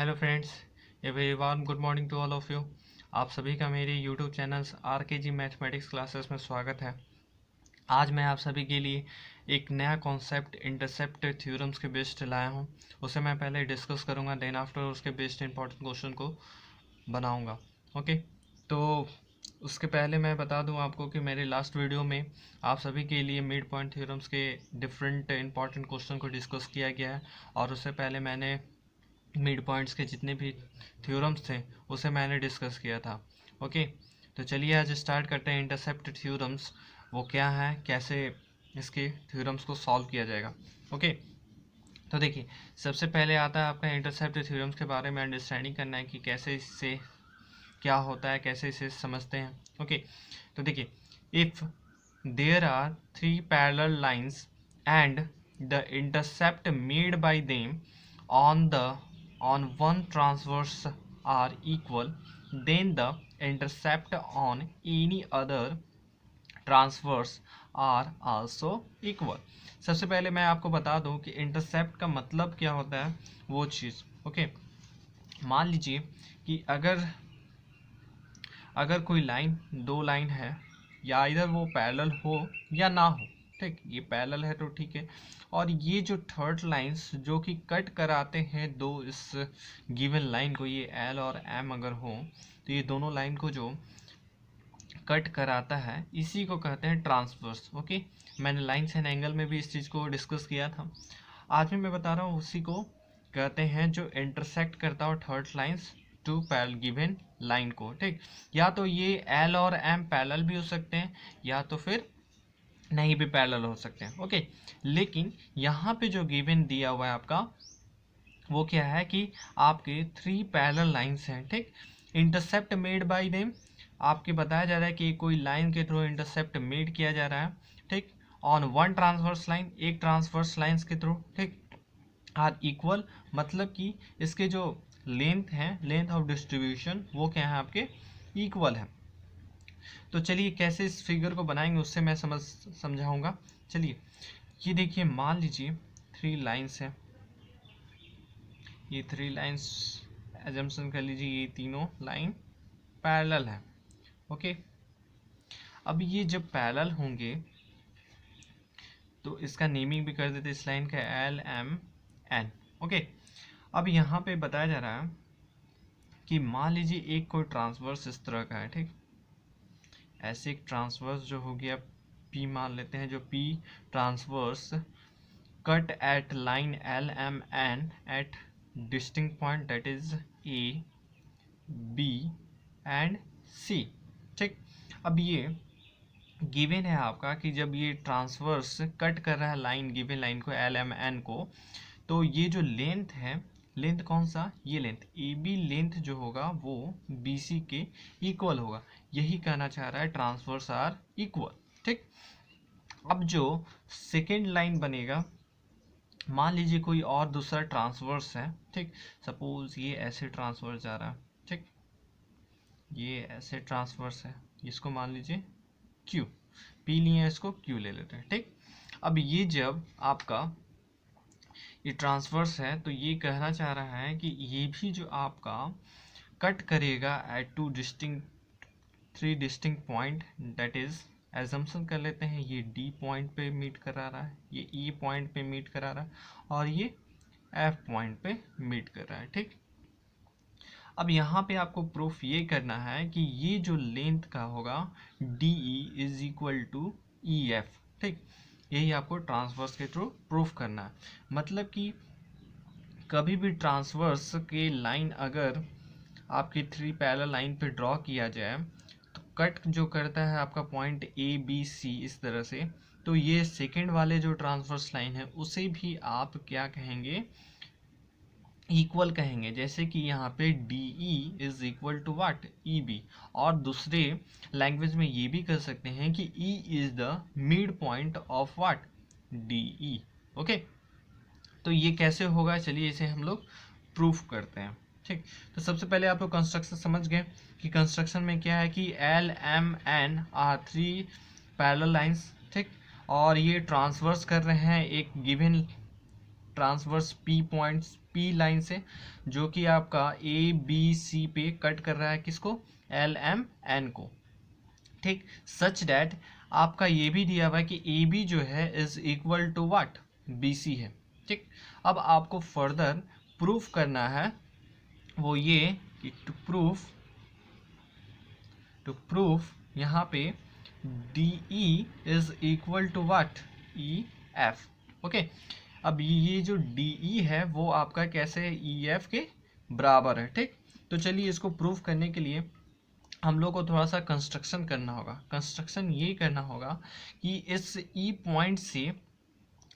Hello friends, a very warm good morning to all of you. आप सभी का मेरे YouTube channels RKG mathematics classes में स्वागत है। आज मैं आप सभी के लिए एक नया कॉन्सेप्ट इंटरसेप्ट थ्योरम्स के बेस्ड लाया हूं। उसे मैं पहले डिस्कस करूंगा, देन आफ्टर उसके बेस्ड इंपॉर्टेंट क्वेश्चन को बनाऊंगा। ओके, तो उसके पहले मैं बता दूं आपको कि मेरे लास्ट वीडियो में आप सभी के लिए मिड पॉइंट थ्योरम्स के डिफरेंट इंपॉर्टेंट क्वेश्चन को डिस्कस किया गया है, और उससे पहले मैंने मिड पॉइंट्स के जितने भी थ्योरम्स थे उसे मैंने डिस्कस किया था। ओके, तो चलिए आज स्टार्ट करते हैं इंटरसेप्ट थ्योरम्स वो क्या है, कैसे इसके थ्योरम्स को सॉल्व किया जाएगा। ओके, तो देखिए सबसे पहले आता है आपका इंटरसेप्ट थ्योरम्स के बारे में अंडरस्टैंडिंग करना है कि कैसे इससे क्या होता है, कैसे इसे समझते हैं। ओके, तो देखिए if there are three parallel lines and the intercept made by them on the on one transverse are equal, then the intercept on any other transverse are also equal। सबसे पहले मैं आपको बता दूं कि इंटरसेप्ट का मतलब क्या होता है वो चीज़। ओके, मान लीजिए कि अगर कोई लाइन, दो लाइन है, या इधर वो पैरेलल हो या ना हो। ठीक, ये पैरेलल है तो ठीक है, और ये जो थर्ड लाइंस जो कि कट कराते हैं दो इस गिवन लाइन को, ये एल और एम अगर हो तो ये दोनों लाइन को जो कट कराता है इसी को कहते हैं ट्रांसवर्स। ओके, मैंने लाइन्स एंड एंगल में भी इस चीज़ को डिस्कस किया था। आज भी मैं बता रहा हूँ उसी को कहते हैं जो इंटरसेक्ट करता हो third lines to parallel given line को। ठीक, या तो ये एल और एम पैरेलल भी हो सकते हैं या तो फिर नहीं भी पैरेलल हो सकते हैं। ओके, लेकिन यहाँ पे जो गिवन दिया हुआ है आपका वो क्या है कि आपके थ्री पैरेलल लाइंस हैं। ठीक, इंटरसेप्ट मेड बाय देम, आपके बताया जा रहा है कि कोई लाइन के थ्रू इंटरसेप्ट मेड किया जा रहा है। ठीक, ऑन वन ट्रांसवर्स लाइन, एक ट्रांसवर्स लाइंस के थ्रू। ठीक, आर इक्वल मतलब कि इसके जो लेंथ है, लेंथ ऑफ डिस्ट्रीब्यूशन, वो क्या है आपके इक्वल है। तो चलिए कैसे इस फिगर को बनाएंगे उससे मैं समझाऊंगा। चलिए ये देखिए, मान लीजिए थ्री लाइंस है, ये थ्री लाइंस एजम्पशन कर लीजिए, ये तीनों लाइन पैरेलल है। ओके, अब ये जब पैरेलल होंगे तो इसका नेमिंग भी कर देते इस लाइन का एल एम एन। ओके, अब यहाँ पे बताया जा रहा है कि मान लीजिए एक कोई ट्रांसवर्स इस तरह का है। ठीक, ऐसे एक ट्रांसवर्स जो हो गया पी मान लेते हैं, जो P transverse cut at line L M N at distinct point that is A B and C. ठीक, अब ये गिवन है आपका कि जब ये ट्रांसवर्स कट कर रहा है लाइन, गिवन लाइन को एल एम एन को, तो ये जो लेंथ है, लेंथ कौन सा, ये लेंथ ए बी लेंथ जो होगा वो बी सी के इक्वल होगा। यही कहना चाह रहा है ट्रांसवर्स आर इक्वल। ठीक, अब जो सेकेंड लाइन बनेगा, मान लीजिए कोई और दूसरा ट्रांसवर्स है। ठीक, सपोज ये ऐसे ट्रांसवर्स जा रहा है। ठीक, ये ऐसे ट्रांसवर्स है, इसको मान लीजिए क्यू, पी लिए इसको क्यू ले लेते हैं। ठीक, अब ये जब आपका ये ट्रांसवर्स है तो ये कहना चाह रहा है कि ये भी जो आपका कट करेगा at two distinct, three distinct point, that is assumption कर लेते हैं ये डी पॉइंट पे मीट करा रहा है, ये ई पॉइंट पे मीट करा रहा है, और ये एफ पॉइंट पे मीट कर रहा है। ठीक, अब यहाँ पे आपको प्रूफ ये करना है कि ये जो लेंथ का होगा D E is equal to E F. ठीक, यही आपको ट्रांसवर्स के थ्रू प्रूफ करना है। मतलब कि कभी भी ट्रांसवर्स के लाइन अगर आपकी थ्री पैरेलल लाइन पे ड्रॉ किया जाए तो कट जो करता है आपका पॉइंट ए बी सी इस तरह से, तो ये सेकेंड वाले जो ट्रांसवर्स लाइन है उसे भी आप क्या कहेंगे, इक्वल कहेंगे। जैसे कि यहाँ पे D E is equal to what, E B, और दूसरे लैंग्वेज में ये भी कर सकते हैं कि E is the mid point of what, D E. Okay, तो ये कैसे होगा, चलिए इसे हम लोग प्रूफ करते हैं। ठीक, तो सबसे पहले आप लोग कंस्ट्रक्शन समझ गए कि कंस्ट्रक्शन में क्या है कि L M N are three parallel lines. ठीक, और ये ट्रांसवर्स कर रहे हैं एक given transverse P points P line से, जो कि आपका ए बी सी पे कट कर रहा है किसको, एल एम एन को, ठीक। सच डैट आपका ये भी दिया हुआ है कि ए बी जो है is equal to what, B C है, ठीक। अब आपको फर्दर प्रूफ करना है वो ये कि टू प्रूफ यहाँ पे D E is equal to what, E F, okay. अब ये जो डी ई है वो आपका कैसे ई एफ के बराबर है, ठीक। तो चलिए इसको प्रूफ करने के लिए हम लोग को थोड़ा सा कंस्ट्रक्शन करना होगा। कंस्ट्रक्शन ये करना होगा कि इस ई पॉइंट से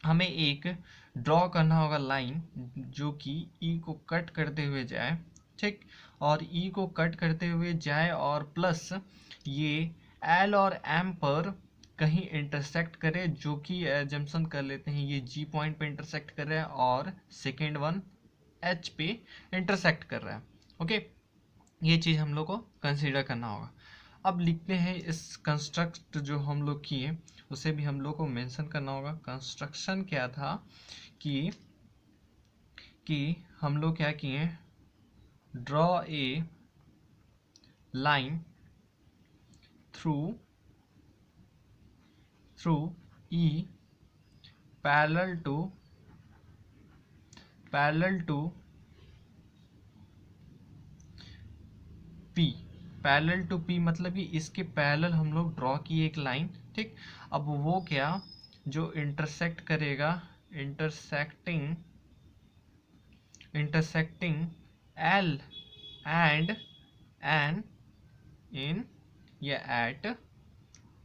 हमें एक ड्रॉ करना होगा लाइन जो कि ई को कट करते हुए जाए, ठीक। और ई को कट करते हुए जाए और प्लस ये एल और एम पर कहीं इंटरसेक्ट करे, जो कि एजम्पशन कर लेते हैं ये जी पॉइंट पे इंटरसेक्ट कर रहा है और सेकेंड वन एच पे इंटरसेक्ट कर रहा है, ओके। ये चीज़ हम लोग को कंसीडर करना होगा। अब लिखते हैं इस कंस्ट्रक्ट जो हम लोग किए उसे भी हम लोग को मेंशन करना होगा। कंस्ट्रक्शन क्या था कि हम लोग क्या किए, draw a line through E parallel to P, parallel to P मतलब कि इसके पैरेलल हम लोग ड्रॉ किए एक लाइन, ठीक। अब वो क्या, जो इंटरसेक्ट करेगा, intersecting L and N in या at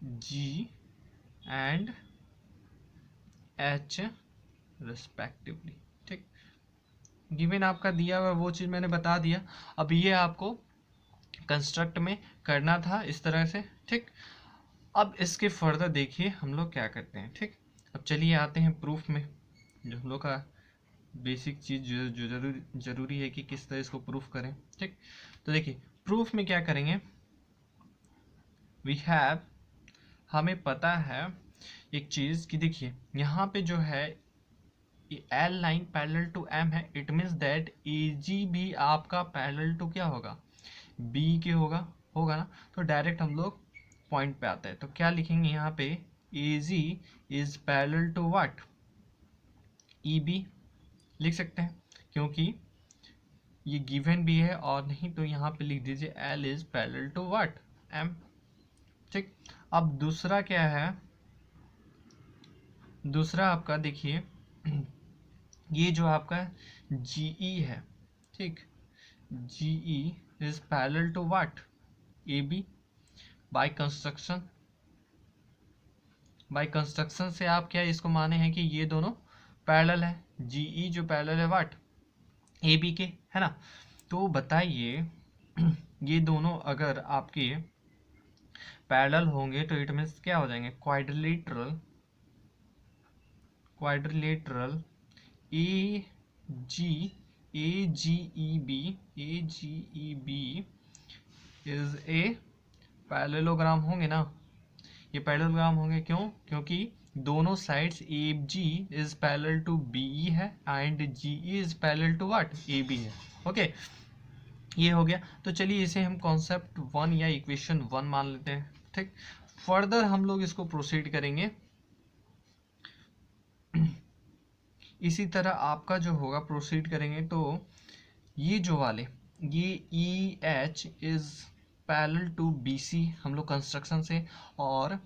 G and H respectively, ठीक। गिवन आपका दिया हुआ वो चीज़ मैंने बता दिया। अब ये आपको कंस्ट्रक्ट में करना था इस तरह से, ठीक। अब इसके फर्दर देखिए हम लोग क्या करते हैं, ठीक। अब चलिए आते हैं प्रूफ में, जो हम लोग का बेसिक चीज़ जो जरूरी है कि किस तरह इसको प्रूफ करें, ठीक। तो देखिए प्रूफ में क्या करेंगे, वी हैव, हमें पता है एक चीज़ कि देखिए यहाँ पे जो है L line parallel to M है, it means that A G भी आपका पैरेलल टू क्या होगा, बी के होगा ना। तो डायरेक्ट हम लोग पॉइंट पे आते हैं, तो क्या लिखेंगे यहाँ पे, A G is parallel to what, E B लिख सकते हैं क्योंकि ये गिवन भी है, और नहीं तो यहाँ पे लिख दीजिए L is parallel to what, M, ठीक। अब दूसरा क्या है, दूसरा आपका देखिए ये जो आपका जीई है, ठीक, GE is parallel to what, A B. By construction से आप क्या इसको माने हैं कि ये दोनों पैरेलल है, जीई जो पैरेलल है व्हाट, ए बी के, है ना। तो बताइए ये दोनों अगर आपके पैरेलल होंगे तो इट मीन्स क्या हो जाएंगे, quadrilateral A G E B is a parallelogram होंगे ना, ये पैरेललोग्राम होंगे, क्यों, क्योंकि दोनों sides A G is parallel to B E है and G E is parallel to what, A B है, ओके। ये हो गया। तो चलिए इसे हम कॉन्सेप्ट 1 या इक्वेशन 1 मान लेते हैं, ठीक। फर्दर हम लोग इसको प्रोसीड करेंगे इसी तरह आपका जो होगा प्रोसीड करेंगे, तो ये जो वाले ये E H is parallel to B C हम लोग कंस्ट्रक्शन से, और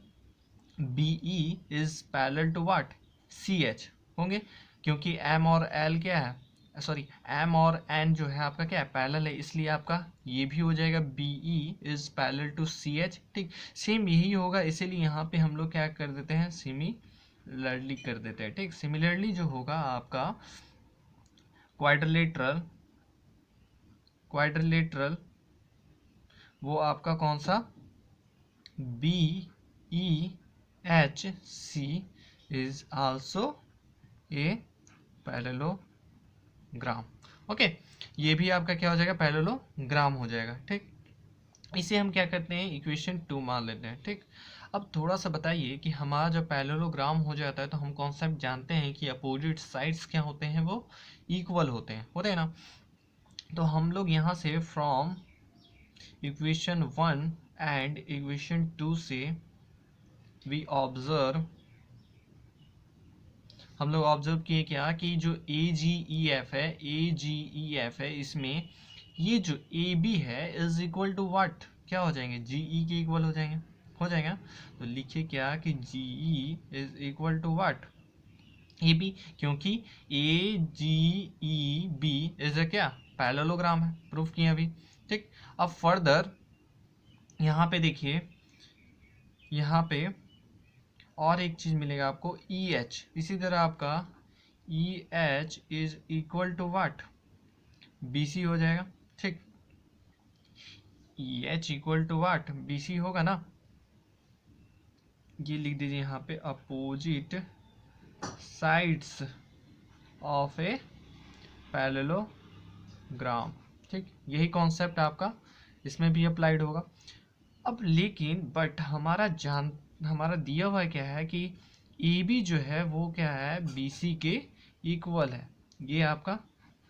B E is parallel to what, C H होंगे, क्योंकि एम और एल क्या है, सॉरी एम और एन जो है आपका क्या है, पैरेलल है, इसलिए आपका ये भी हो जाएगा B E is parallel to C H, ठीक। सेम यही होगा, इसीलिए यहाँ पे हम लोग क्या कर देते हैं, सिमिलरली कर देते हैं, ठीक। सिमिलरली जो होगा आपका क्वाड्रिलेटरल वो आपका कौन सा, B E H C is also a parallelogram, okay. ये भी आपका क्या हो जाएगा, पैरेललोग्राम हो जाएगा, ठीक। इसे हम क्या करते हैं, इक्वेशन 2 मान लेते हैं, ठीक। अब थोड़ा सा बताइए कि हमारा जब पैरेललोग्राम हो जाता है तो हम कॉन्सेप्ट जानते हैं कि अपोजिट साइड्स क्या होते हैं, वो इक्वल होते हैं ना। तो हम लोग यहाँ से फ्रॉम इक्वेशन 1 एंड इक्वेशन 2 से वी ऑब्जर्व, हम लोग ऑब्जर्व किए क्या कि जो ए जी ई एफ है, इसमें ये जो ए बी है इज इक्वल टू व्हाट, क्या हो जाएंगे, जी ई के इक्वल हो जाएगा। तो लिखिए क्या कि G E is equal to what, A B, क्योंकि A G E B is a क्या, पैरेललोग्राम है, प्रूफ किए अभी। ठीक, अब फर्दर यहाँ पे देखिए, यहाँ पे और एक चीज मिलेगा आपको, ई एच, इसी तरह आपका E H is equal to what, B C हो जाएगा। ठीक, E H equal to what, B C होगा ना। ये लिख दीजिए यहाँ पे, opposite sides of a parallelogram. ठीक, यही कॉन्सेप्ट आपका इसमें भी अप्लाइड होगा। अब लेकिन बट हमारा दिया हुआ क्या है कि ए बी जो है वो क्या है, बी सी के इक्वल है, ये आपका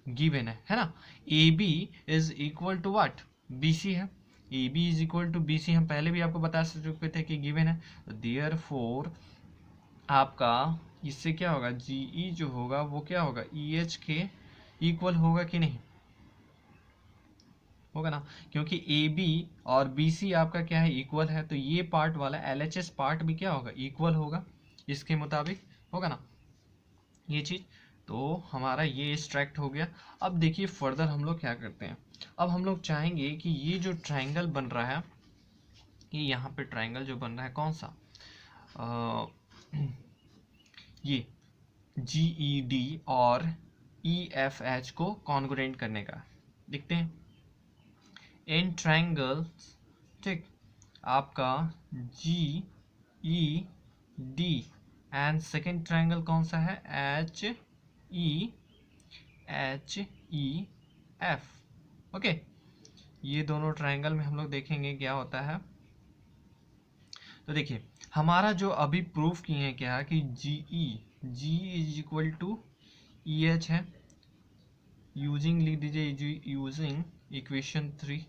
गिवन है ना। A B is equal to what, B C है, A B is equal to B C हम पहले भी आपको बता चुके थे कि गिवन है। तो देयरफॉर आपका इससे क्या होगा, जी ई जो होगा वो क्या होगा, ई एच के इक्वल होगा कि नहीं, होगा ना, क्योंकि ए बी और बी सी आपका क्या है, इक्वल है। तो ये पार्ट वाला एल एच एस पार्ट भी क्या होगा, इक्वल होगा, इसके मुताबिक होगा ना ये चीज़। तो हमारा ये एक्सट्रैक्ट हो गया। अब देखिए फर्दर हम लोग क्या करते हैं, अब हम लोग चाहेंगे कि ये जो ट्राइंगल बन रहा है, ये यहाँ पे ट्राइंगल जो बन रहा है कौन सा, ये जी ई डी और ई एफ एच को कॉन्ग्रुएंट करने का देखते हैं इन ट्राइंगल्स। ठीक, आपका G E D and second triangle कौन सा है, एच ई एफ। ओके, ये दोनों ट्राइंगल में हम लोग देखेंगे क्या होता है। तो देखिए हमारा जो अभी प्रूफ किए हैं क्या कि G is equal to E H है, यूजिंग लिख दीजिए यूजिंग इक्वेशन 3।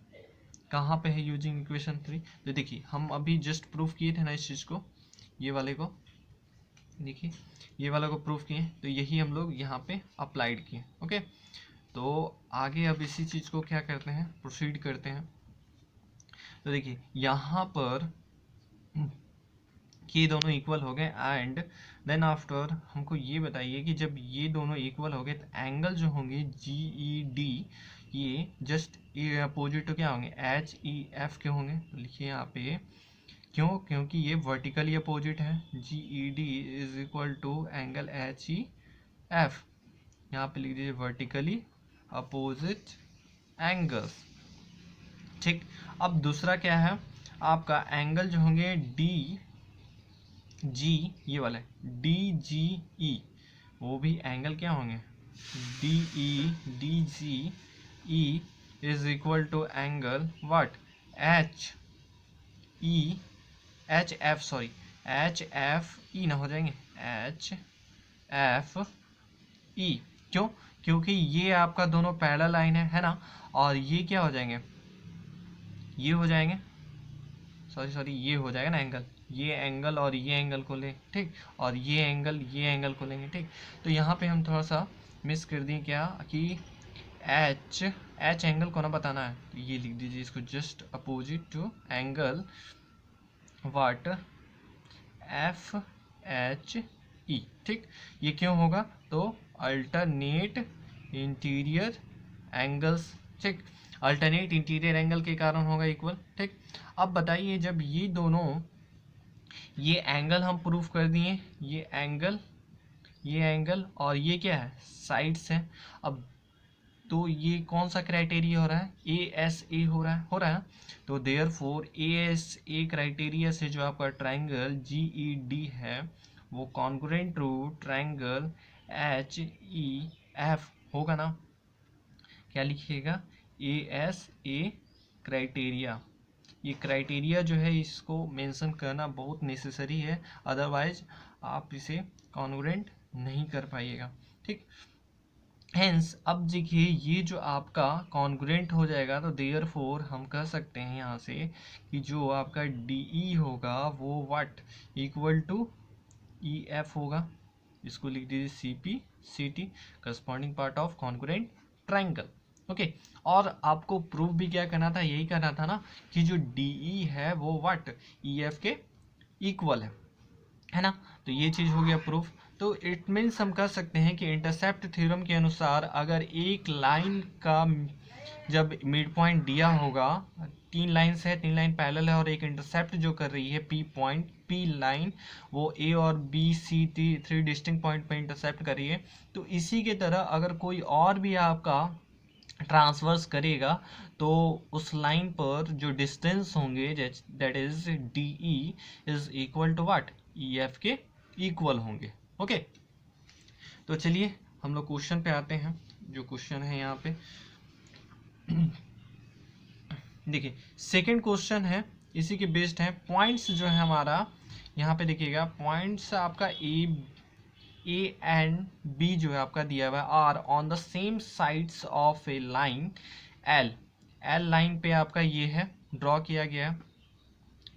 कहाँ पे है यूजिंग इक्वेशन 3, तो देखिए हम अभी जस्ट प्रूफ किए थे ना इस चीज़ को, ये वाले को देखिए, ये वाला को प्रूफ किए, तो यही हम लोग यहाँ पे अप्लाइड किए। ओके, तो आगे अब इसी चीज़ को क्या करते हैं, प्रोसीड करते हैं। तो देखिए यहाँ पर ये दोनों इक्वल हो गए एंड देन आफ्टर हमको ये बताइए कि जब ये दोनों इक्वल हो गए तो एंगल जो होंगे जी ई डी, ये जस्ट अपोजिट तो क्या होंगे, एच ई एफ के होंगे। तो लिखिए यहाँ पे क्यों, क्योंकि ये वर्टिकली अपोजिट है, G E D is equal to angle H E F, यहाँ पे लिख दीजिए वर्टिकली अपोजिट एंगल्स। ठीक, अब दूसरा क्या है आपका, एंगल जो होंगे डी जी, ये वाला है डी जी ई, वो भी एंगल क्या होंगे, D G E is equal to angle what, H E H F, sorry H F E ना हो जाएंगे, एच एफ ई। क्यों, क्योंकि ये आपका दोनों पैरेलल लाइन है ना, और ये क्या हो जाएंगे, ये हो जाएंगे, सॉरी ये हो जाएगा ना एंगल, ये एंगल और ये एंगल को लें। ठीक, और ये एंगल को लेंगे। ठीक, तो यहाँ पे हम थोड़ा सा मिस कर दिए क्या कि एच एंगल को ना बताना है, तो ये लिख दीजिए इसको just opposite to angle what F H E. ठीक, ये क्यों होगा, तो अल्टरनेट इंटीरियर एंगल्स। ठीक, अल्टरनेट इंटीरियर एंगल के कारण होगा इक्वल। ठीक, अब बताइए जब ये दोनों, ये एंगल हम प्रूफ कर दिए, ये एंगल और ये क्या है, साइड्स हैं। अब तो ये कौन सा क्राइटेरिया हो रहा है, ए एस ए हो रहा है। तो therefore A S A criteria से जो आपका ट्राइंगल जी ई डी है वो congruent to triangle H E F होगा ना। क्या लिखिएगा, ए एस ए क्राइटेरिया, ये क्राइटेरिया जो है इसको मेंशन करना बहुत नेसेसरी है, अदरवाइज आप इसे कॉन्ग्रुएंट नहीं कर पाइएगा। ठीक, हेंस अब देखिए ये जो आपका कॉन्ग्रुएंट हो जाएगा, तो देयरफॉर हम कह सकते हैं यहाँ से कि जो आपका डी होगा वो what equal to E F होगा। इसको लिख दीजिए C P C T, corresponding part of congruent triangle. Okay, और आपको प्रूफ भी क्या करना था, यही करना था ना कि जो डी है वो व्हाट ई एफ के इक्वल है ना। तो ये चीज़ हो गया प्रूफ। तो इट मीन्स हम कह सकते हैं कि इंटरसेप्ट थ्योरम के अनुसार अगर एक लाइन का जब मिड पॉइंट दिया होगा, तीन लाइन्स है, तीन लाइन पैरेलल है और एक इंटरसेप्ट जो कर रही है पी पॉइंट, पी लाइन वो ए और B C T three distinct point पे इंटरसेप्ट कर रही है, तो इसी के तरह अगर कोई और भी आपका ट्रांसवर्स करेगा तो उस लाइन पर जो डिस्टेंस होंगे that is D E is equal to what E F के इक्वल होंगे। ओके, तो चलिए हम लोग क्वेश्चन पे आते हैं। जो क्वेश्चन है यहाँ पे देखिए सेकंड क्वेश्चन है, इसी के बेस्ड है। पॉइंट्स जो है हमारा यहाँ पे देखिएगा, पॉइंट्स आपका ए एंड बी जो है आपका दिया हुआ है are on the same sides of a line L. L line पे आपका ये है ड्रॉ किया गया है।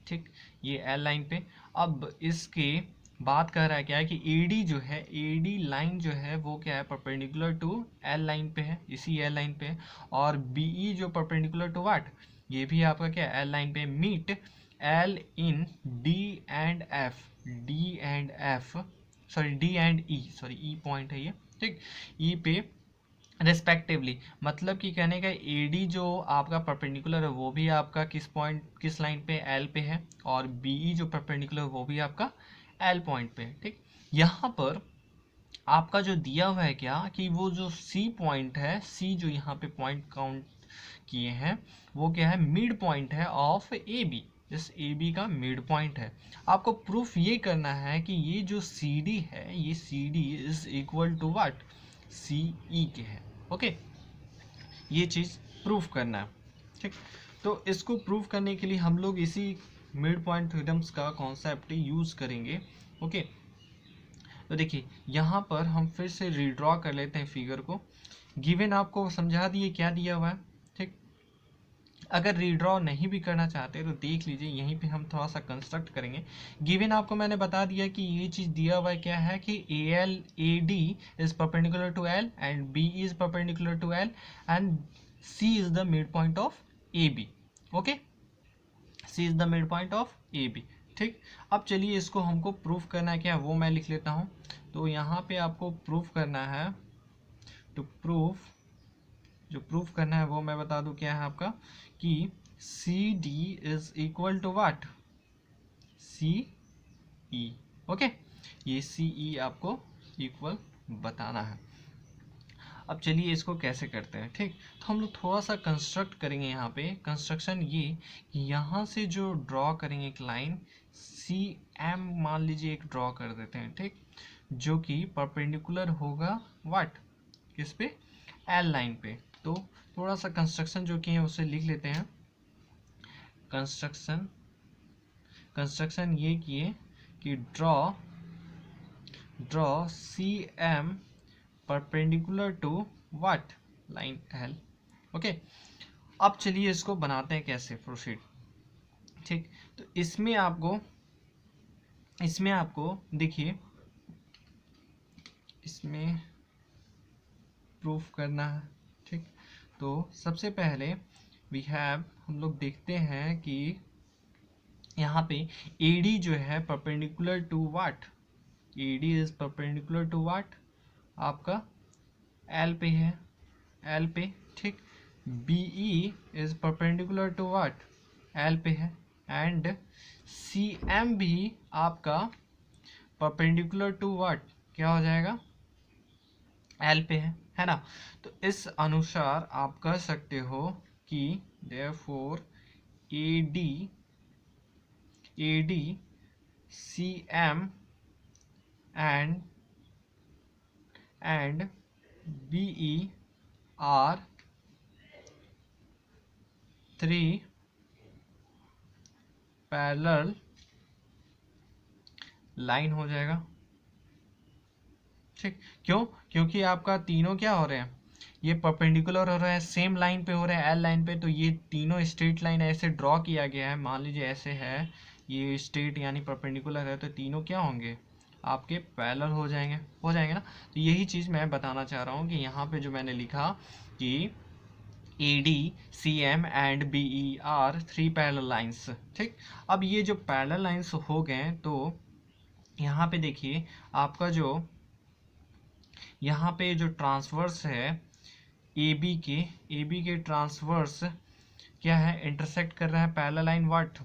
ठीक, ये एल लाइन पे। अब इसके बात कर रहा है क्या है कि एडी जो है, एडी लाइन जो है वो क्या है परपेंडिकुलर टू एल लाइन पे है, इसी एल लाइन पे है। और बीई जो परपेंडिकुलर टू व्हाट, ये भी आपका क्या एल लाइन पे meet L in D and F, D and F sorry D and E, sorry E point है ये। ठीक, ई पे रेस्पेक्टिवली, मतलब कि कहने का एडी जो आपका परपेंडिकुलर है वो भी आपका किस पॉइंट, किस लाइन पे, एल पे है, और बीई जो परपेंडिकुलर है वो भी आपका एल पॉइंट पे है। ठीक, यहाँ पर आपका जो दिया हुआ है क्या कि वो जो सी पॉइंट है, सी जो यहाँ पे पॉइंट काउंट किए हैं वो क्या है मिड पॉइंट है ऑफ ए बी, इस ए बी का मिड पॉइंट है। आपको प्रूफ ये करना है कि ये जो सी डी है, ये C D is equal to what C E के है। ओके, ये चीज़ प्रूफ करना है। ठीक, तो इसको प्रूफ करने के लिए हम लोग इसी मिड पॉइंट थ्योरम्स का कॉन्सेप्ट यूज़ करेंगे। ओके, तो देखिए यहाँ पर हम फिर से रीड्रॉ कर लेते हैं फिगर को। गिवन आपको समझा दिए क्या दिया हुआ है। ठीक, अगर रीड्रॉ नहीं भी करना चाहते तो देख लीजिए, यहीं पे हम थोड़ा सा कंस्ट्रक्ट करेंगे। गिवन आपको मैंने बता दिया कि ये चीज़ दिया हुआ है क्या है कि A L A D is perpendicular to L and B is perpendicular to L and C is the mid point of A B. Okay, C is the mid point of A B. ठीक, अब चलिए इसको हमको proof करना है क्या, वो मैं लिख लेता हूँ। तो यहाँ पे आपको प्रूफ करना है, टू प्रूफ, जो प्रूफ करना है वो मैं बता दूं क्या है आपका कि C D is equal to what C E. Okay, ये सी ई आपको इक्वल बताना है। अब चलिए इसको कैसे करते हैं। ठीक, तो हम लोग थोड़ा सा कंस्ट्रक्ट करेंगे यहाँ पे। कंस्ट्रक्शन ये कि यहाँ से जो ड्रॉ करेंगे एक लाइन सी एम मान लीजिए एक ड्रॉ कर देते हैं। ठीक, जो कि परपेंडिकुलर होगा व्हाट किस पे, एल लाइन पे। तो थोड़ा सा कंस्ट्रक्शन जो कि है उसे लिख लेते हैं। कंस्ट्रक्शन कंस्ट्रक्शन ये किए कि draw C M perpendicular to what line L. Okay, अब चलिए इसको बनाते हैं कैसे, प्रोसीड। ठीक, तो इसमें आपको देखिए इसमें प्रूफ करना है। ठीक, तो सबसे पहले हम लोग देखते हैं कि यहाँ पे AD जो है perpendicular to what, AD is perpendicular to what आपका L पे है, L पे। ठीक, BE is perpendicular to what L पे है एंड CM भी आपका परपेंडिकुलर टू व्हाट क्या हो जाएगा एल पे है ना। तो इस अनुसार आप कह सकते हो कि therefore AD CM and BE are three parallel line हो जाएगा। ठीक, क्यों? क्योंकि आपका तीनों क्या हो रहे हैं, ये परपेंडिकुलर हो रहा है, सेम लाइन पे हो रहा है, एल लाइन पे। तो ये तीनों स्ट्रेट लाइन ऐसे ड्रॉ किया गया है, मान लीजिए ऐसे है, ये स्ट्रेट यानी परपेंडिकुलर है, तो तीनों क्या होंगे, आपके पैरेलल हो जाएंगे ना। तो यही चीज़ मैं बताना चाह रहा हूँ कि यहाँ पे जो मैंने लिखा कि AD, CM and BE are 3 parallel lines. ठीक, अब ये जो पैरेलल लाइंस हो गए, तो यहाँ पे देखिए आपका जो यहाँ पे जो ट्रांसवर्स है AB के ट्रांसवर्स क्या है, इंटरसेक्ट कर रहा है parallel line, what,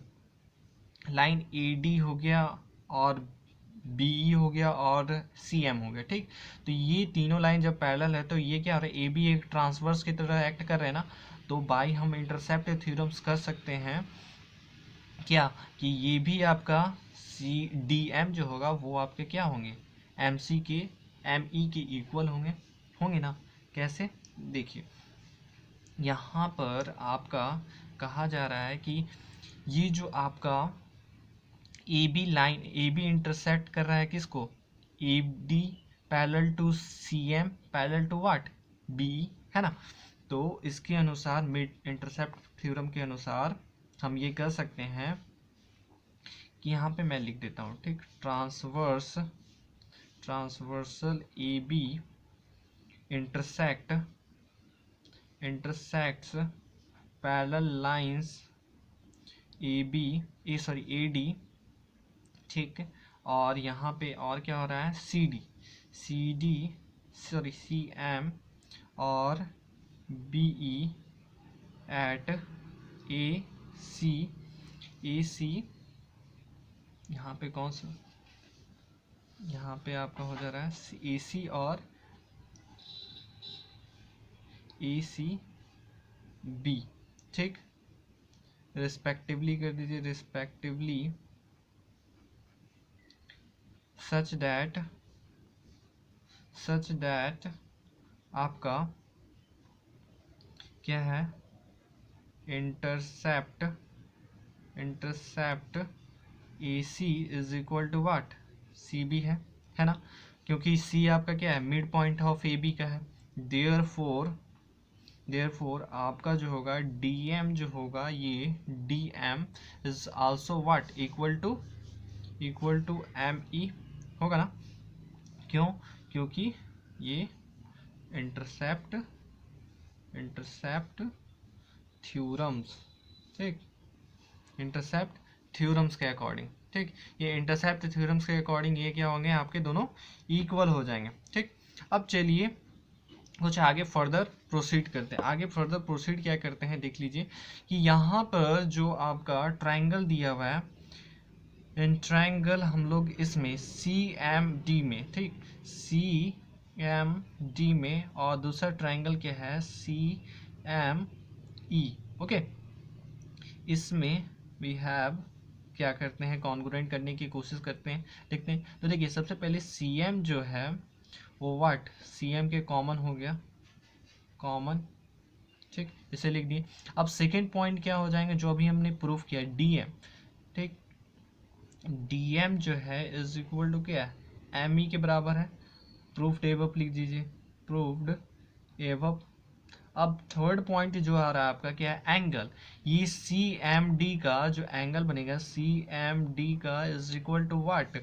line AD हो गया और BE हो गया और CM हो गया। ठीक, तो ये तीनों लाइन जब पैरेलल है तो ये क्या हो रहा है, AB एक ट्रांसवर्स की तरह एक्ट कर रहे हैं ना। तो बाई हम इंटरसेप्ट थ्योरम्स कर सकते हैं क्या, कि ये भी आपका CDM जो होगा वो आपके क्या होंगे, ME के इक्वल होंगे ना। कैसे, देखिए यहाँ पर आपका कहा जा रहा है कि ये जो आपका AB इंटरसेक्ट कर रहा है किसको, AD parallel to CM parallel to what, BE, है ना। तो इसके अनुसार मिड इंटरसेप्ट थ्योरम के अनुसार हम ये कर सकते हैं कि यहाँ पे मैं लिख देता हूँ, ठीक, transversal AB intersects parallel lines AD, ठीक। और यहाँ पे और क्या हो रहा है, CM और BE एट AC यहाँ पे कौन सा, यहाँ पे आपका हो जा रहा है AC और ACB, ठीक, रिस्पेक्टिवली कर दीजिए, रिस्पेक्टिवली, सच दैट आपका क्या है, intercept AC is equal to what, CB है ना, क्योंकि C आपका क्या है, मिड पॉइंट ऑफ AB का है। देयरफॉर आपका जो होगा DM जो होगा, ये DM is also what, equal to ME होगा ना। क्यों? क्योंकि ये इंटरसेप्ट थ्योरम्स, ठीक, इंटरसेप्ट थ्योरम्स के अकॉर्डिंग, ठीक, ये इंटरसेप्ट थ्योरम्स के अकॉर्डिंग ये क्या होंगे, आपके दोनों इक्वल हो जाएंगे। ठीक, अब चलिए कुछ आगे फर्दर प्रोसीड करते हैं। आगे फर्दर प्रोसीड क्या करते हैं, देख लीजिए कि यहाँ पर जो आपका ट्रायंगल दिया हुआ है, इन ट्रायंगल हम लोग इसमें CMD में, ठीक, CMD में, और दूसरा ट्रायंगल क्या है, CME, ओके। इसमें वी हैव क्या करते हैं, कॉन्ग्रुएंट करने की कोशिश करते हैं, देखते हैं। तो देखिए सबसे पहले CM जो है वो व्हाट, CM के कॉमन हो गया, कॉमन, ठीक, इसे लिख दिए। अब सेकेंड पॉइंट क्या हो जाएंगे, जो अभी हमने प्रूफ किया, DM, ठीक, DM जो है इज इक्वल टू क्या है, ME के बराबर है। प्रूफ्ड एवब लिख दीजिए, प्रूफ्ड एवब। अब थर्ड पॉइंट जो आ रहा है आपका क्या है, एंगल, ये CMD का जो एंगल बनेगा, CMD का is equal to what,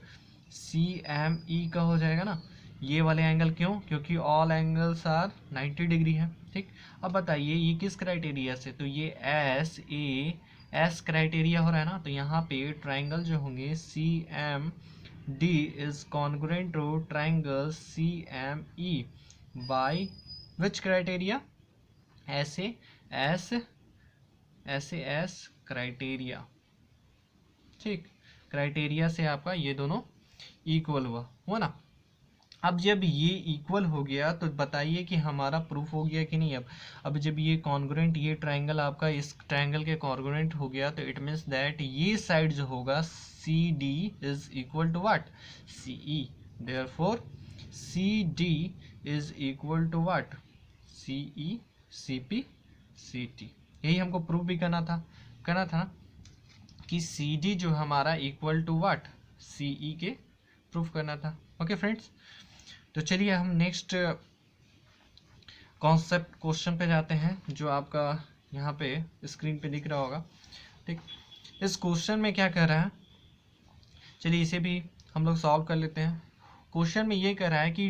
CME का हो जाएगा ना, ये वाले एंगल। क्यों? क्योंकि ऑल एंगल्स आर 90 डिग्री है, ठीक। अब बताइए ये किस क्राइटेरिया से, तो ये एस क्राइटेरिया हो रहा है ना। तो यहाँ पे ट्राइंगल जो होंगे CMD is congruent to triangle CME by which criteria, S criteria, ठीक, क्राइटेरिया से आपका ये दोनों इक्वल हुआ ना। अब जब ये इक्वल हो गया तो बताइए कि हमारा प्रूफ हो गया कि नहीं। अब जब ये कॉन्ग्रुएंट, ये ट्रायंगल आपका इस ट्रायंगल के कॉन्ग्रुएंट हो गया, तो इट मीन्स दैट ये साइड जो होगा CD is equal to what, CE। Therefore CD is equal to what, CE CP CT। यही हमको प्रूफ भी करना था ना। कि सी डी जो हमारा equal to what, C E के प्रूफ करना था। ओके फ्रेंड्स, तो चलिए हम नेक्स्ट कॉन्सेप्ट क्वेश्चन पे जाते हैं, जो आपका यहाँ पे स्क्रीन पे दिख रहा होगा। ठीक, इस क्वेश्चन में क्या कह रहा है, चलिए इसे भी हम लोग सॉल्व कर लेते हैं। क्वेश्चन में ये कह रहा है कि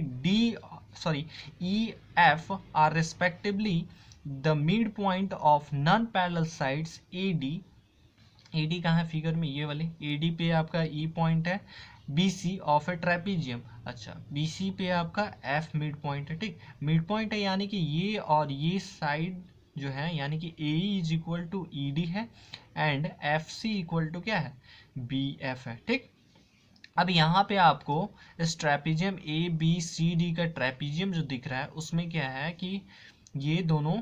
E F R respectively the mid point of non parallel sides A D कहाँ है फिगर में, ये वाले ए डी पे आपका ई पॉइंट है, B C of a trapezium. अच्छा, बी सी पे आपका एफ मिड पॉइंट है। ठीक, मिड पॉइंट है यानी कि ये और ये साइड जो है, यानी कि A is equal to E D है and F C equal to क्या है, बी एफ है। ठीक, अब यहाँ पे आपको इस trapezium A B C D का ट्रेपीजियम जो दिख रहा है, उसमें क्या है कि ये दोनों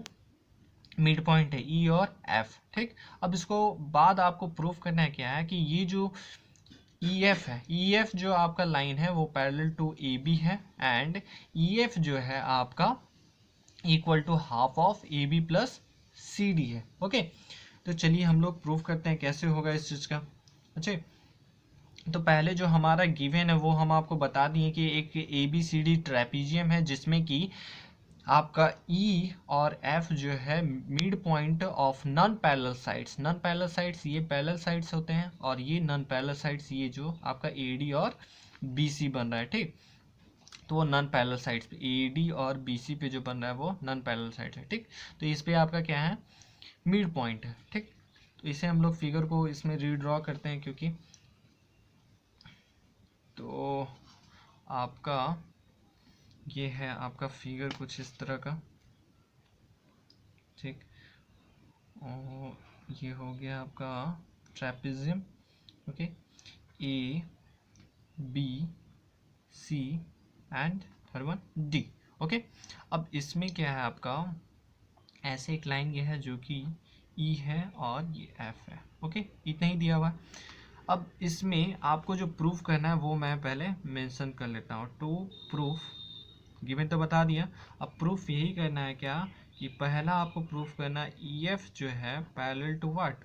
मिड पॉइंट है, ई और एफ। ठीक, अब इसको बाद आपको प्रूफ करना है क्या है कि ये जो ई एफ है, ई एफ जो आपका लाइन है वो पैरेलल टू ए बी है एंड ई एफ जो है आपका equal to half of A B plus C D है। ओके, तो चलिए हम लोग प्रूफ करते हैं कैसे होगा इस चीज़ का। अच्छा, तो पहले जो हमारा गिवन है वो हम आपको बता दिए कि एक A B C D trapezium है, जिसमें कि आपका E और F जो है mid point of non parallel sides, non parallel sides ये पैरेलल साइड्स होते हैं और ये नॉन पैरेलल साइड्स ये जो आपका AD और BC बन रहा है। ठीक, तो वो नॉन पैरेलल साइड्स पे AD और BC पे जो बन रहा है वो नॉन पैरेलल साइड्स है। ठीक, तो इस पे आपका क्या है, मिड पॉइंट है। ठीक, तो इसे हम लोग फिगर को इसमें रीड्रॉ करते हैं, क्योंकि तो आपका ये है आपका फिगर कुछ इस तरह का। ठीक, और ये हो गया आपका trapezium. Okay, A B C and third one D. Okay, अब इसमें क्या है आपका, ऐसे एक लाइन ये है जो कि ई है और ये एफ है। ओके, इतना ही दिया हुआ है। अब इसमें आपको जो प्रूफ करना है वो मैं पहले मेंशन कर लेता हूँ। टू प्रूफ गिवन तो बता दिया, अब प्रूफ यही करना है क्या कि पहला आपको प्रूफ करना है ई एफ जो है parallel to what,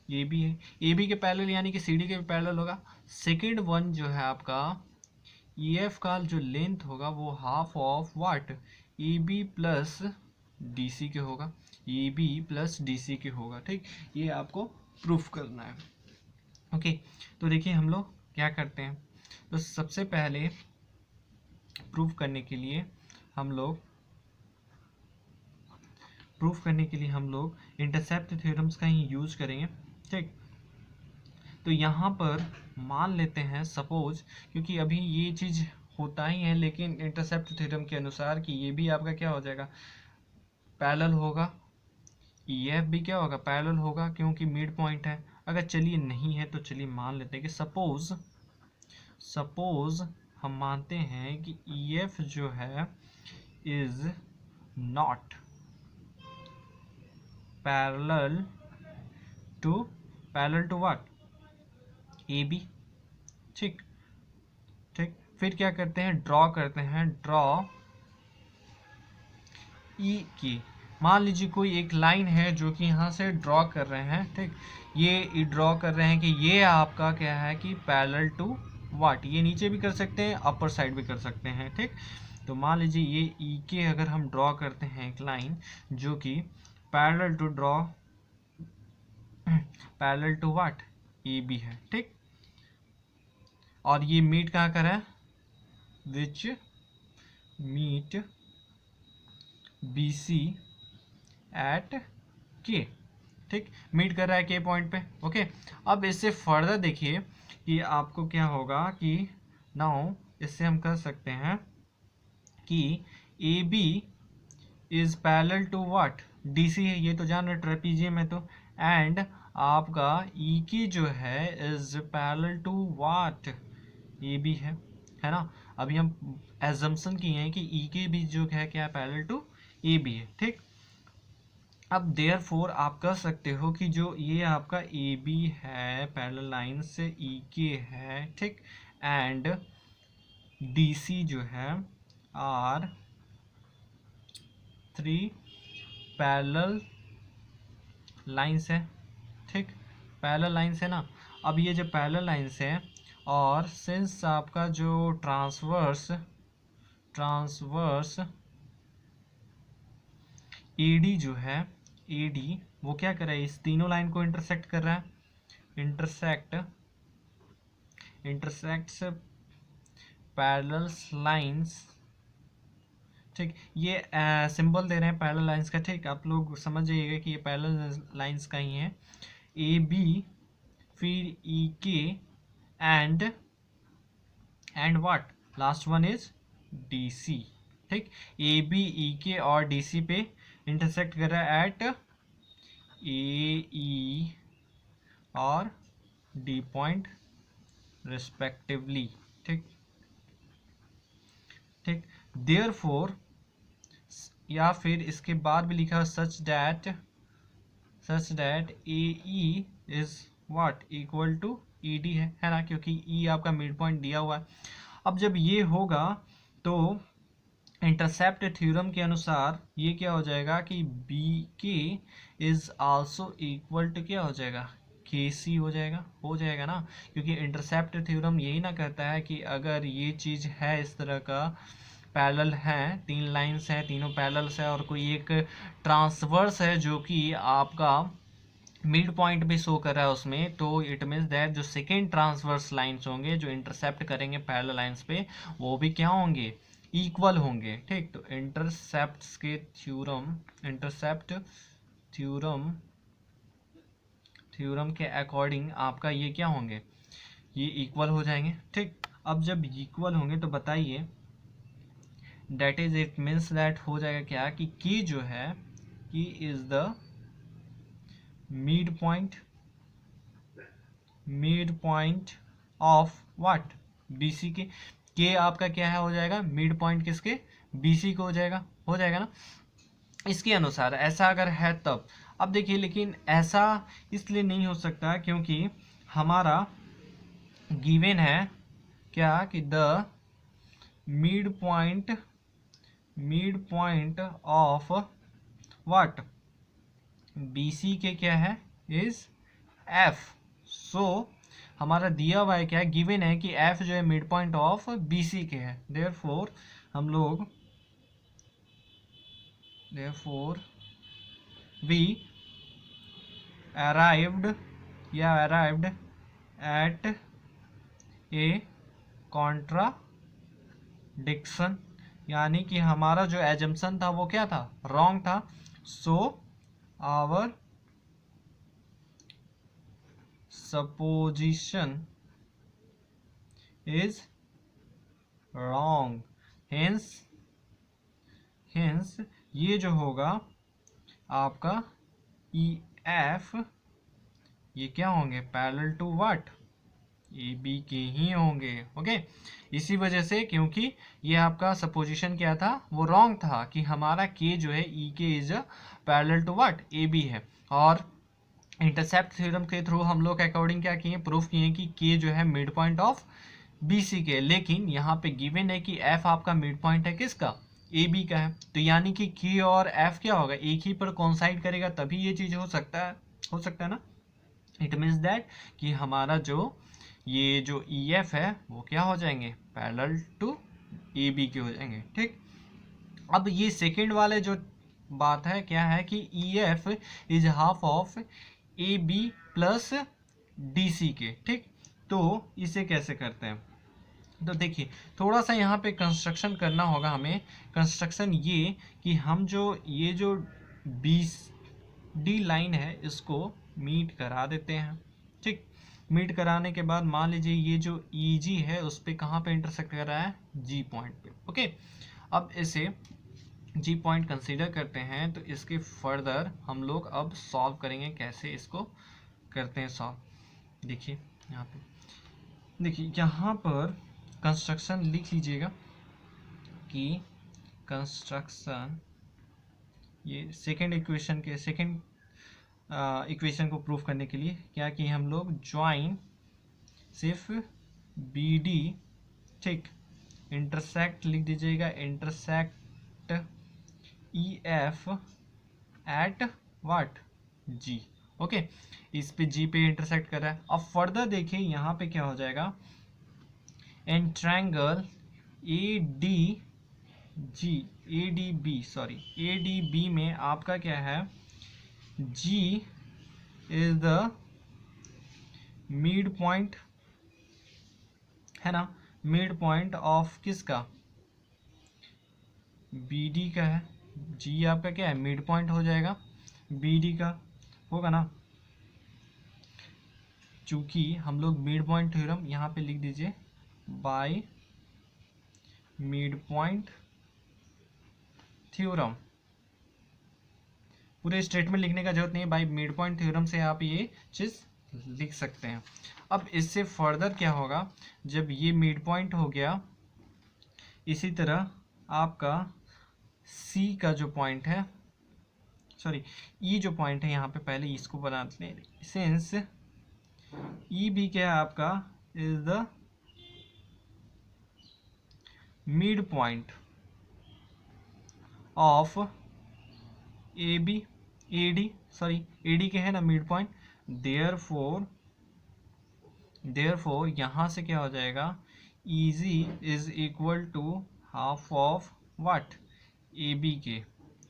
A B है, ए बी के पैरेलल यानी कि सी डी के पैरेलल होगा। सेकेंड वन जो है आपका ई एफ का जो लेंथ होगा वो half of what, A B plus D C के होगा, A B plus D C के होगा। ठीक, ये आपको प्रूफ करना है। ओके, तो देखिए हम लोग क्या करते हैं, तो सबसे पहले प्रूफ करने के लिए हम लोग इंटरसेप्ट थ्योरम्स का ही यूज करेंगे। ठीक, तो यहाँ पर मान लेते हैं सपोज, क्योंकि अभी ये चीज़ होता ही है, लेकिन इंटरसेप्ट थ्योरम के अनुसार कि ये भी आपका क्या हो जाएगा, पैरेलल होगा, ई एफ भी क्या होगा, पैरेलल होगा, क्योंकि मिड पॉइंट है। अगर चलिए नहीं है तो चलिए मान लेते हैं कि सपोज हम मानते हैं कि ई एफ जो है is not parallel to what, A B. ठीक, फिर क्या करते हैं, ड्रॉ करते हैं, ई की, मान लीजिए कोई एक लाइन है जो कि यहाँ से ड्रॉ कर रहे हैं। ठीक, ये ड्रॉ कर रहे हैं कि ये आपका क्या है कि पैरेलल टू व्हाट, ये नीचे भी कर सकते हैं, अपर साइड भी कर सकते हैं। ठीक, तो मान लीजिए ये ई के अगर हम ड्रॉ करते हैं एक लाइन जो कि parallel to what, A B है। ठीक, और ये मीट कहाँ कर है, which meet B C at K. ठीक, मीट कर रहा है के पॉइंट पे। ओके, अब इससे फर्दर देखिए कि आपको क्या होगा कि नाउ इससे हम कह सकते हैं कि A B is parallel to what, D C है, ये तो जान रहे ट्रेपीजियम है, तो एंड आपका ई की जो है is parallel to what, A B है ना। अभी हम एजम्पशन किए हैं कि ई के भी जो है क्या पैरेलल टू ए बी है। ठीक, अब देयरफॉर आप कह सकते हो कि जो ये आपका ए बी है पैरेलल लाइन से ई के है। ठीक, एंड डी सी जो है आर 3 पैरेलल लाइन्स है। ठीक, पैरेलल लाइंस है ना। अब ये जो पैरेलल लाइंस है और सिंस आपका जो ट्रांसवर्स एडी जो है, एडी वो क्या कर रहा है, इस तीनों लाइन को इंटरसेक्ट कर रहा है, इंटरसेक्ट्स पैरेलल लाइंस। ठीक, ये सिंबल दे रहे हैं पैरेलल लाइंस का। ठीक, आप लोग समझ जाइएगा कि ये पैरेलल लाइंस का ही है। ए बी, फिर E K, and what, last one is D C. ठीक, ए बी ई के और डी सी पे इंटरसेक्ट कर रहा है एट ए ई और डी पॉइंट रिस्पेक्टिवली। ठीक ठीक, देयरफॉर, या फिर इसके बाद भी लिखा such that A E is what equal to E D है ना, क्योंकि ई आपका मिड पॉइंट दिया हुआ है। अब जब ये होगा तो इंटरसेप्ट थ्योरम के अनुसार ये क्या हो जाएगा कि बी के इज आल्सो इक्वल टू क्या हो जाएगा, के सी हो जाएगा ना, क्योंकि इंटरसेप्ट थ्योरम यही ना कहता है कि अगर ये चीज़ है इस तरह का, पैरेलल है, तीन लाइंस हैं, तीनों पैरेलल्स है और कोई एक ट्रांसवर्स है जो कि आपका मिड पॉइंट भी शो कर रहा है उसमें, तो इट मीन्स दैट जो सेकेंड ट्रांसवर्स लाइंस होंगे जो इंटरसेप्ट करेंगे पैरेलल लाइंस पे, वो भी क्या होंगे, इक्वल होंगे। ठीक, तो इंटरसेप्ट थ्योरम के अकॉर्डिंग आपका ये क्या होंगे, ये इक्वल हो जाएंगे। ठीक, अब जब इक्वल होंगे तो बताइए, that is it means that हो जाएगा क्या कि की जो है, की is the mid point of what, BC के आपका क्या है हो जाएगा, मिड पॉइंट किसके, बीसी को हो जाएगा ना। इसके अनुसार ऐसा अगर है तब, अब देखिए लेकिन ऐसा इसलिए नहीं हो सकता क्योंकि हमारा गिवन है क्या कि the mid point of what, BC के क्या है, इज एफ। सो हमारा दिया हुआ है क्या है, गिवन है कि एफ जो है मिड पॉइंट ऑफ बीसी के है। देयरफॉर हम लोग we arrived at a contradiction, यानी कि हमारा जो एजम्पशन था वो क्या था, रॉन्ग था। So our supposition is wrong, hence ये जो होगा आपका ई एफ, ये क्या होंगे, parallel to what, A B के ही होंगे। ओके, इसी वजह से, क्योंकि ये आपका सपोजिशन क्या था, वो रॉन्ग था कि हमारा के जो है E K is parallel to what, A B है। और इंटरसेप्ट थ्योरम के थ्रू हम लोग अकॉर्डिंग क्या किए, प्रूफ किए कि के जो है mid point of B C के, लेकिन यहाँ पे गिवन है कि एफ आपका मिड पॉइंट है किसका, ए बी का है। तो यानी कि के और एफ क्या होगा, एक ही पर कॉन्साइड करेगा तभी ये चीज हो सकता है ना। इट मीन्स दैट कि हमारा जो ये जो ई एफ है वो क्या हो जाएंगे, पैरेलल टू ए बी के हो जाएंगे। ठीक, अब ये सेकेंड वाले जो बात है क्या है कि E F is half of A B plus D C के। ठीक, तो इसे कैसे करते हैं, तो देखिए थोड़ा सा यहाँ पे कंस्ट्रक्शन करना होगा हमें। कंस्ट्रक्शन ये कि हम जो ये जो बी डी लाइन है इसको मीट करा देते हैं। ठीक, मीट कराने के बाद मान लीजिए ये जो ई जी है उस पर कहाँ पे इंटरसेक्ट कर रहा है, जी पॉइंट पे। ओके, अब इसे जी पॉइंट कंसीडर करते हैं, तो इसके फर्दर हम लोग अब सॉल्व करेंगे, कैसे इसको करते हैं सॉल्व। देखिए यहाँ पे, देखिए यहाँ पर कंस्ट्रक्शन लिख लीजिएगा कि कंस्ट्रक्शन, ये सेकेंड इक्वेशन को प्रूफ करने के लिए क्या कि हम लोग ज्वाइन सिर्फ बी डी, ठीक, इंटरसेक्ट लिख दीजिएगा, intersect E F at what, G. Okay, इस पे जी पे इंटरसेक्ट कर रहा है। अब फर्दर देखिए यहाँ पे क्या हो जाएगा, in triangle A D G, A D B, sorry A D B में आपका क्या है, G is the mid point, है ना, मिड पॉइंट ऑफ किसका, बी डी का है। जी आपका क्या है, मिड पॉइंट हो जाएगा बी डी का, होगा ना। चूंकि हम लोग मिड पॉइंट थ्योरम यहाँ पे लिख दीजिए, बाय मिड पॉइंट थ्योरम, पूरे स्टेटमेंट लिखने का जरूरत नहीं है, बाय मिड पॉइंट थ्योरम से आप ये चीज़ लिख सकते हैं। अब इससे फर्दर क्या होगा, जब ये मिड पॉइंट हो गया, इसी तरह आपका सी का जो पॉइंट है, सॉरी ई जो पॉइंट है, यहाँ पे पहले इसको बनाते हैं, सिंस ई भी क्या है आपका, is the mid point of A B, A D, sorry A D के है ना मिड पॉइंट, देयरफॉर यहाँ से क्या हो जाएगा, E G is equal to half of what, A B के।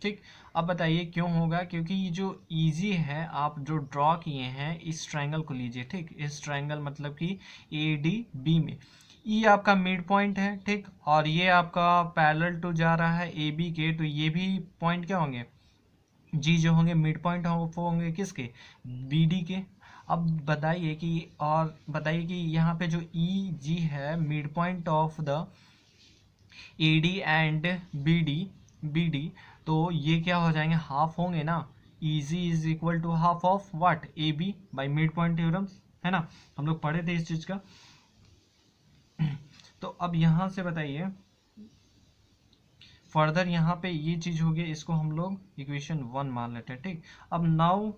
ठीक, अब बताइए क्यों होगा, क्योंकि ये जो ईजी है आप जो ड्रॉ किए हैं इस ट्रायंगल को लीजिए। ठीक, इस ट्रायंगल मतलब कि ए डी बी में ई आपका मिड पॉइंट है, ठीक, और ये आपका पैरेलल टू जा रहा है ए बी के, तो ये भी पॉइंट क्या होंगे, जी जो होंगे मिड पॉइंट होंगे किसके, बी डी के। अब बताइए कि, और बताइए कि यहाँ पे जो ई जी है mid point of the A D and B D, तो ये क्या हो जाएंगे, हाफ होंगे ना, E G is equal to half of what, A B by mid point theorem, है ना, हम लोग पढ़े थे इस चीज का। तो अब यहाँ से बताइए फर्दर, यहाँ पे ये चीज हो गई, इसको हम लोग इक्वेशन 1 मान लेते हैं। ठीक, अब नाउ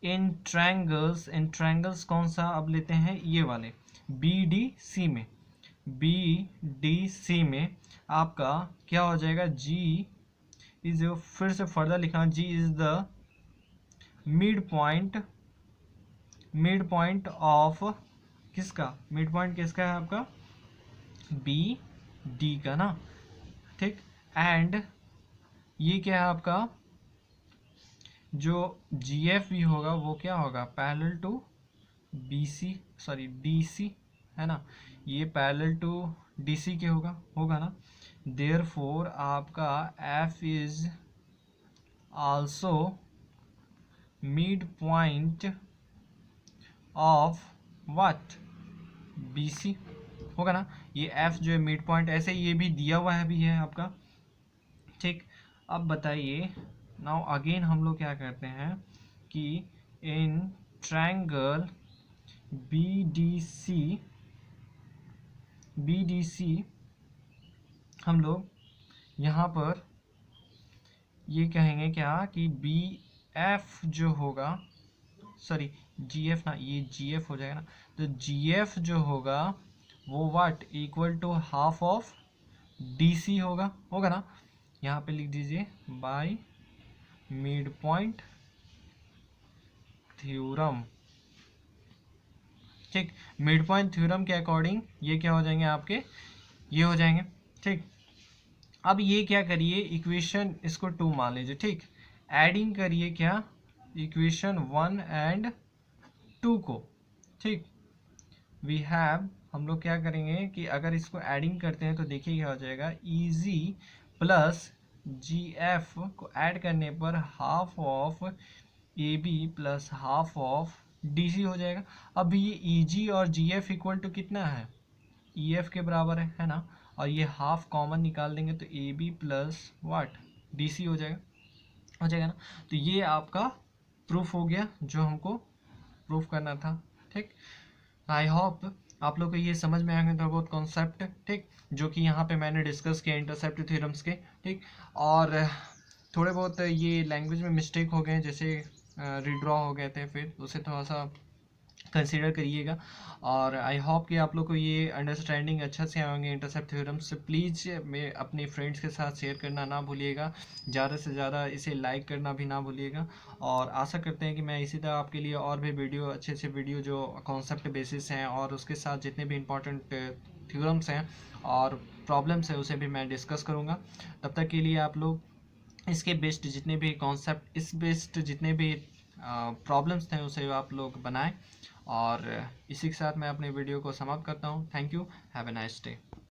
इन ट्रायंगल्स कौन सा अब लेते हैं, ये वाले बी डी सी में, बी डी सी में आपका क्या हो जाएगा, जी इज, फिर से फर्दर लिखा, G is the mid point of किसका, मिड पॉइंट किसका है आपका, बी डी का ना। ठीक, एंड ये क्या है आपका, जो जी एफ भी होगा वो क्या होगा, parallel to B C, sorry D C, है ना, ये पैरेलल टू डी सी के होगा ना। देयरफॉर आपका F is also mid point of what, B C, होगा ना। ये एफ जो है मिड पॉइंट, ऐसे ये भी दिया हुआ है भी है आपका। ठीक, अब बताइए नाउ अगेन हम लोग क्या करते हैं कि in triangle B D C हम लोग यहाँ पर ये कहेंगे क्या कि बी एफ जो होगा, सॉरी जी एफ ना, ये जी एफ हो जाएगा ना, तो जी एफ जो होगा वो what, equal to half of D C होगा ना। यहाँ पे लिख दीजिए बाय मिड पॉइंट थ्योरम। ठीक, मिड पॉइंट थ्योरम के अकॉर्डिंग ये क्या हो जाएंगे आपके, ये हो जाएंगे। ठीक, अब ये क्या करिए, इक्वेशन इसको 2 मान लीजिए। ठीक, एडिंग करिए क्या, इक्वेशन 1 एंड 2 को। ठीक, वी हैव, हम लोग क्या करेंगे कि अगर इसको एडिंग करते हैं तो देखिए क्या हो जाएगा, E G plus G F को ऐड करने पर half of A B plus half of D C हो जाएगा। अब ये ई जी और जी एफ इक्वल टू कितना है, ई एफ के बराबर है ना, और ये हाफ कॉमन निकाल देंगे तो A B plus what D C हो जाएगा ना। तो ये आपका प्रूफ हो गया जो हमको प्रूफ करना था। ठीक, आई होप आप लोग को ये समझ में आएंगे थोड़ा बहुत कॉन्सेप्ट। ठीक, जो कि यहाँ पे मैंने डिस्कस किया इंटरसेप्ट थ्योरम्स के। ठीक, और थोड़े बहुत ये लैंग्वेज में मिस्टेक हो गए, जैसे रिड्रॉ हो गए थे, फिर उसे थोड़ा सा कंसीडर करिएगा। और आई होप कि आप लोग को ये अंडरस्टैंडिंग अच्छा से आएंगे इंटरसेप्ट थ्योरम से। प्लीज़ मैं अपने फ्रेंड्स के साथ शेयर करना ना भूलिएगा, ज़्यादा से ज़्यादा इसे लाइक करना भी ना भूलिएगा। और आशा करते हैं कि मैं इसी तरह आपके लिए और भी वीडियो, अच्छे अच्छे वीडियो जो कॉन्सेप्ट बेसिस हैं और उसके साथ जितने भी इंपॉर्टेंट थ्योरम्स हैं और प्रॉब्लम्स हैं उसे भी मैं डिस्कस करूँगा। तब तक के लिए आप लोग इसके बेस्ड जितने भी कॉन्सेप्ट, इस बेस्ड जितने भी प्रॉब्लम्स थे उसे आप लोग बनाएं। और इसी के साथ मैं अपने वीडियो को समाप्त करता हूँ। Thank you, have a nice day.